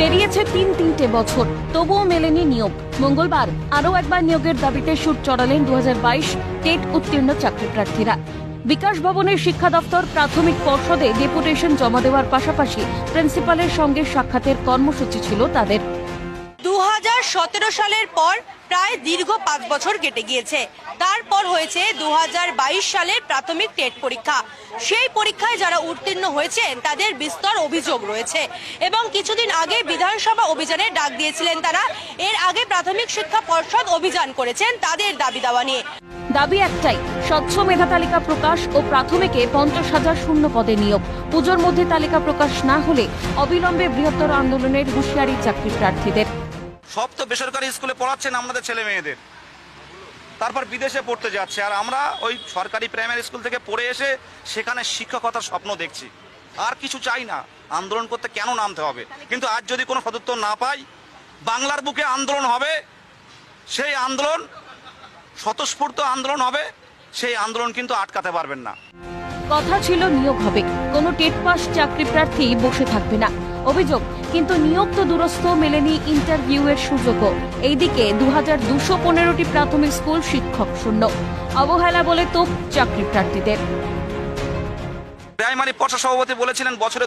পেরিয়েছে তিনটে বছর, তবুও মেলেনি নিয়োগ। মঙ্গলবার আরও একবার নিয়োগের দাবিতে সুর চড়ালেন 2022 টেট উত্তীর্ণ চাকরি প্রার্থীরা। বিকাশ ভবনের শিক্ষা দপ্তর প্রাথমিক পর্ষদে ডেপুটেশন জমা দেওয়ার পাশাপাশি প্রিন্সিপালের সঙ্গে সাক্ষাতের কর্মসূচি ছিল তাদের। 2017 সালের পর প্রায় দীর্ঘ 5 বছর কেটে গিয়েছে। তারপর হয়েছে 2022 সালের প্রাথমিক টেট পরীক্ষা। সেই পরীক্ষায় যারা উত্তীর্ণ হয়েছেন তাদের বিস্তর অভিযোগ রয়েছে এবং কিছুদিন আগে বিধানসভা অভিযানে ডাক দিয়েছিলেন তারা। এর আগে প্রাথমিক শিক্ষা পর্ষদ অভিযান করেছেন তাদের দাবি দাওয়া নিয়ে। দাবি একটাই, স্বচ্ছ মেধা তালিকা প্রকাশ ও প্রাথমিকে 50,000 শূন্য পদে নিয়োগ। পুজোর মধ্যে তালিকা প্রকাশ না হলে অবিলম্বে বৃহত্তর আন্দোলনের হুঁশিয়ারি চাকরি প্রার্থীদের। সব তো বেসরকারি স্কুলে পড়াচ্ছেন আমাদের ছেলে মেয়েদের, তারপর বিদেশে পড়তে যাচ্ছে, আর আমরা ওই সরকারি প্রাইমারি স্কুল থেকে পড়ে এসে সেখানে শিক্ষকতার স্বপ্ন দেখছি। আর কিছু চাই না, আন্দোলন করতে কেন নামতে হবে? কিন্তু আজ যদি কোনো সদুত্তর না পাই, বাংলার বুকে আন্দোলন হবে, সেই আন্দোলন স্বতঃস্ফূর্ত আন্দোলন হবে, সেই আন্দোলন কিন্তু আটকাতে পারবেন না। কথা ছিল নিয়োগ হবে, কোনো টেট পাস চাকরি প্রার্থী বসে থাকবে না। অভিযোগ, কিন্তু নিয়োগ তো দূরস্থ, মেলেনি ইন্টারভিউয়ের সুযোগও। এইদিকে 2215টি প্রাথমিক স্কুল শিক্ষক শূন্য। অবহেলা বলে তোপ চাকরি প্রার্থীদের। প্রাইমারি পর্ষদ সভাপতি বলেছিলেন বছরে